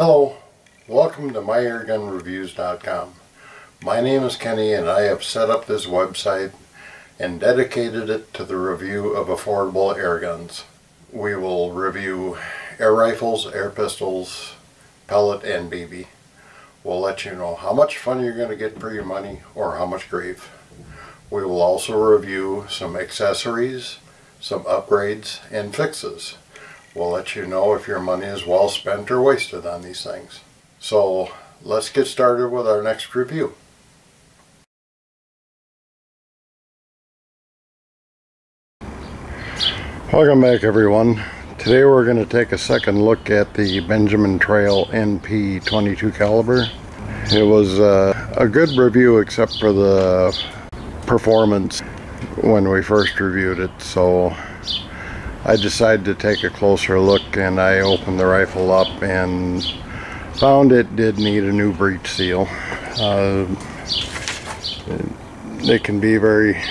Hello, welcome to MyAirGunReviews.com. My name is Kenny and I have set up this website and dedicated it to the review of affordable air guns. We will review air rifles, air pistols, pellet and BB. We'll let you know how much fun you're going to get for your money or how much grief. We will also review some accessories, some upgrades and fixes. We'll let you know if your money is well spent or wasted on these things. So let's get started with our next review. Welcome back everyone. Today we're going to take a second look at the Benjamin Tral NP 22 caliber. It was a good review except for the performance when we first reviewed it, so I decided to take a closer look and I opened the rifle up and found it did need a new breech seal. They can be very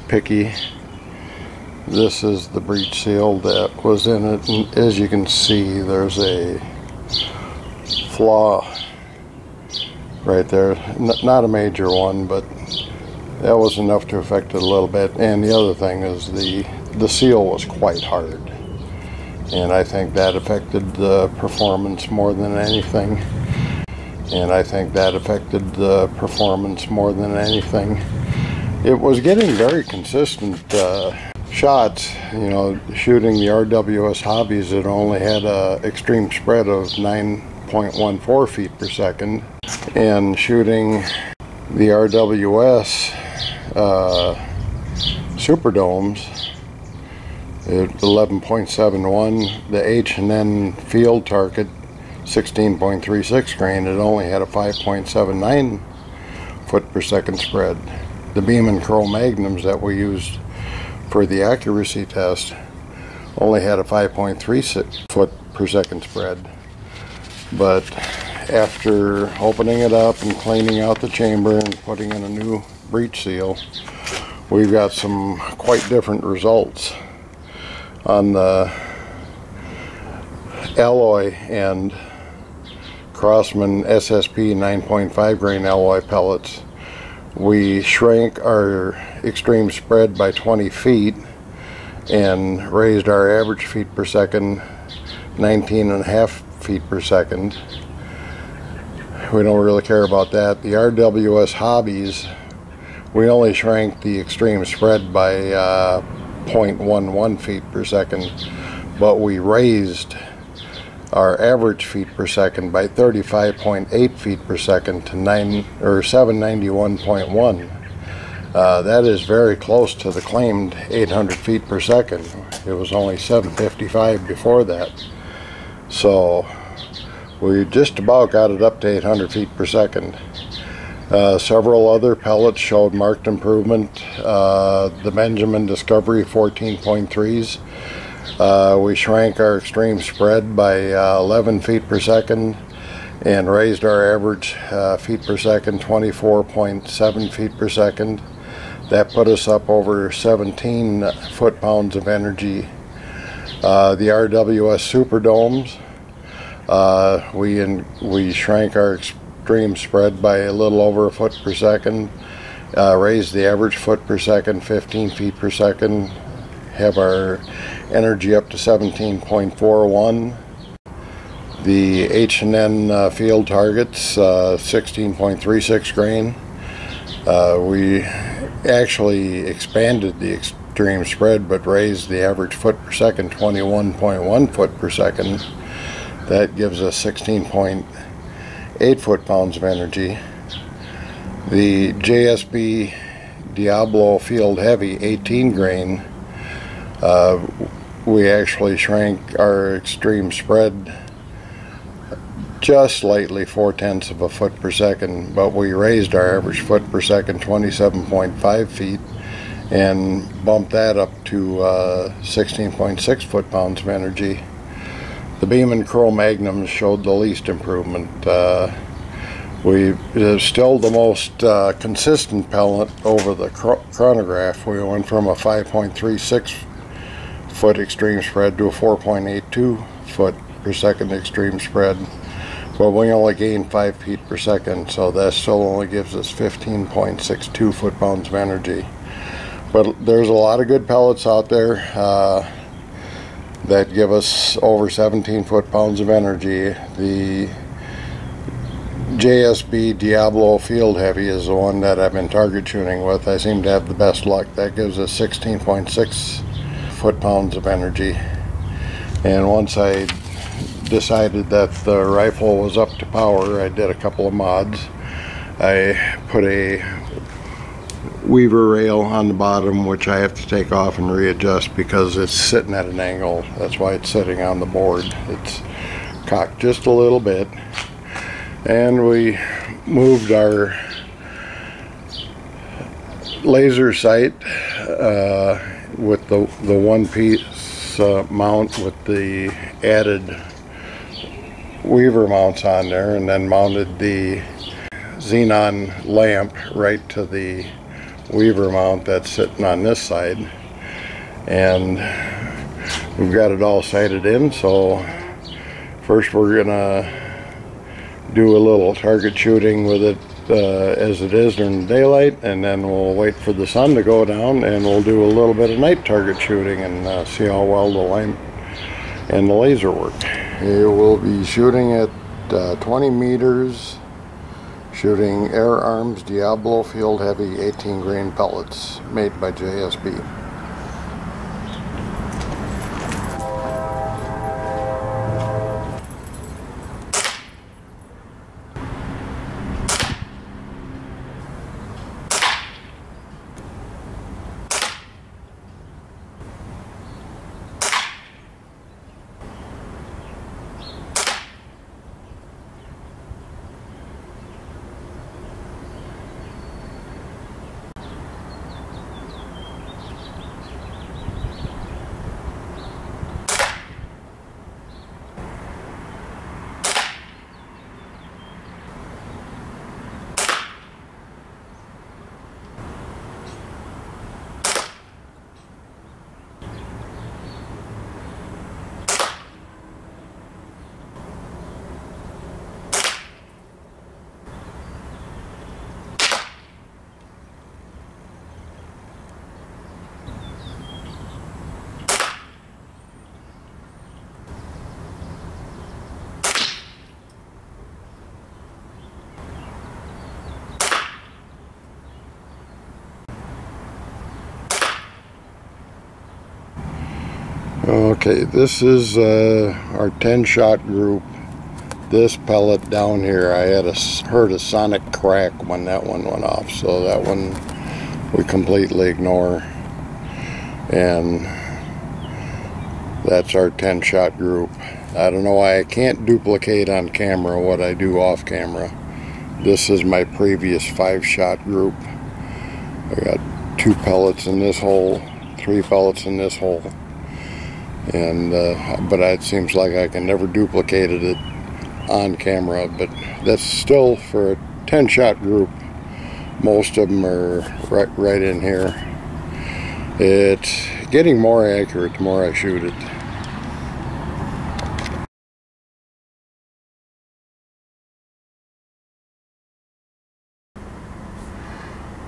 picky. This is the breech seal that was in it, and as you can see there's a flaw right there. Not a major one, but that was enough to affect it a little bit. And the other thing is the seal was quite hard, and I think that affected the performance more than anything. It was getting very consistent shots. You know, shooting the RWS Hobbies, it only had a extreme spread of 9.14 feet per second, and shooting the RWS Superdomes at 11.71, the H&N field target 16.36 grain, it only had a 5.79 foot per second spread. The Beam & Crow Magnums that we used for the accuracy test only had a 5.36 foot per second spread. But after opening it up and cleaning out the chamber and putting in a new breech seal, we've got some quite different results. On the alloy end, Crosman SSP 9.5 grain alloy pellets, we shrank our extreme spread by 20 feet and raised our average feet per second 19.5 feet per second. We don't really care about that. The RWS Hobbies, we only shrank the extreme spread by 0.11 feet per second, but we raised our average feet per second by 35.8 feet per second to 791.1. That is very close to the claimed 800 feet per second. It was only 755 before that. So we just about got it up to 800 feet per second. Several other pellets showed marked improvement. The Benjamin Discovery 14.3s, we shrank our extreme spread by 11 feet per second and raised our average feet per second 24.7 feet per second. That put us up over 17 foot-pounds of energy. The RWS Superdomes, we shrank our extreme spread by a little over a foot per second, raised the average foot per second 15 feet per second, have our energy up to 17.41. The H&N field targets 16.36 grain. We actually expanded the extreme spread but raised the average foot per second 21.1 foot per second. That gives us 16.8 foot-pounds of energy. The JSB Diablo Field Heavy 18 grain, we actually shrank our extreme spread just slightly 0.4 of a foot per second, but we raised our average foot per second 27.5 feet and bumped that up to 16.6 foot-pounds of energy. The Beam & Crow Magnums showed the least improvement. It is still the most consistent pellet over the chronograph. We went from a 5.36 foot extreme spread to a 4.82 foot per second extreme spread. but we only gain 5 feet per second, so that still only gives us 15.62 foot-pounds of energy. But there's a lot of good pellets out there that give us over 17 foot-pounds of energy. The JSB Diablo Field Heavy is the one that I've been target shooting with. I seem to have the best luck. That gives us 16.6 foot-pounds of energy. And once I decided that the rifle was up to power, I did a couple of mods. I put a weaver rail on the bottom, which I have to take off and readjust because it's sitting at an angle. That's why it's sitting on the board. It's cocked just a little bit. And we moved our laser sight with the one piece mount with the added weaver mounts on there, and then mounted the xenon lamp right to the weaver mount that's sitting on this side. And we've got it all sighted in, so first we're gonna do a little target shooting with it as it is during the daylight, and then we'll wait for the sun to go down and we'll do a little bit of night target shooting and see how well the lamp and the laser work. Okay, we'll be shooting at 20 meters, shooting Air Arms Diablo Field Heavy 18 grain pellets made by JSB. Okay, this is our 10-shot group. This pellet down here, I had heard a sonic crack when that one went off, so that one we completely ignore. And that's our 10-shot group. I don't know why I can't duplicate on camera what I do off camera. This is my previous 5-shot group. I got 2 pellets in this hole, 3 pellets in this hole. And but it seems like I can never duplicate it on camera, but that's still for a 10-shot group. Most of them are right in here. It's getting more accurate the more I shoot it.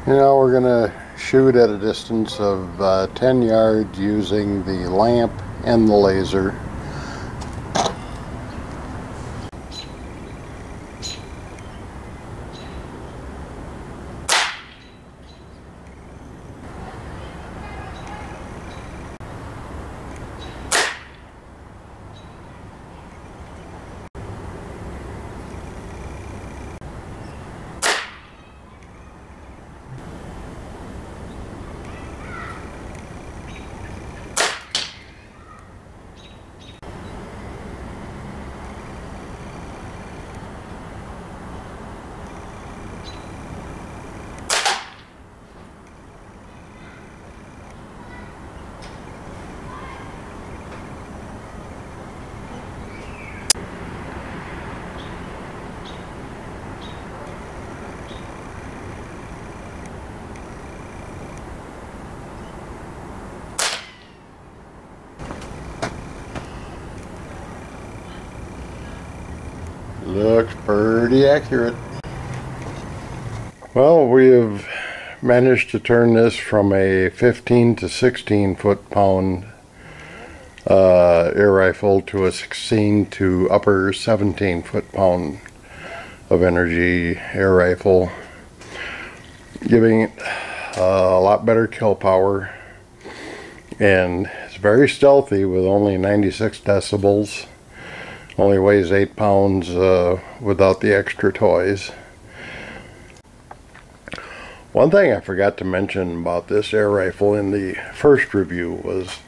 Now we're gonna shoot at a distance of 10 yards using the lamp and the laser. Looks pretty accurate. Well, we have managed to turn this from a 15 to 16 foot-pound air rifle to a 16 to upper 17 foot-pound of energy air rifle, giving it a lot better kill power, and it's very stealthy with only 96 decibels. Only weighs 8 pounds without the extra toys. One thing I forgot to mention about this air rifle in the first review was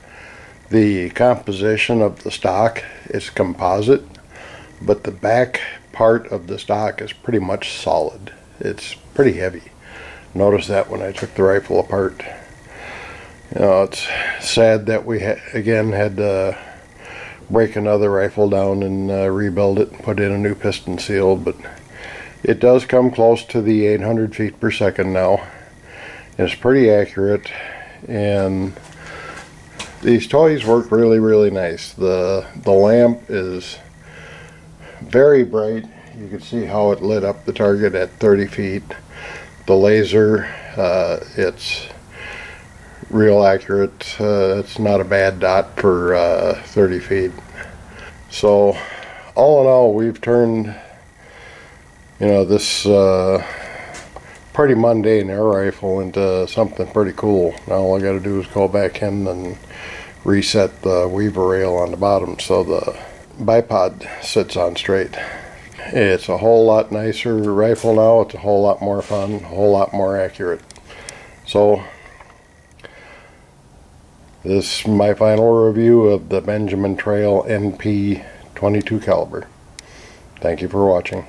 the composition of the stock. It's composite, but the back part of the stock is pretty much solid. It's pretty heavy. Noticed that when I took the rifle apart. You know, it's sad that we again had to break another rifle down and rebuild it and put in a new piston seal, but it does come close to the 800 feet per second now. It's pretty accurate, and these toys work really nice. The lamp is very bright. You can see how it lit up the target at 30 feet. The laser, it's real accurate. It's not a bad dot for 30 feet. So all in all, we've turned, you know, this pretty mundane air rifle into something pretty cool. Now all I got to do is go back in and reset the weaver rail on the bottom so the bipod sits on straight. It's a whole lot nicer rifle now. It's a whole lot more fun, a whole lot more accurate. So this is my final review of the Benjamin Tral NP 22 caliber. Thank you for watching.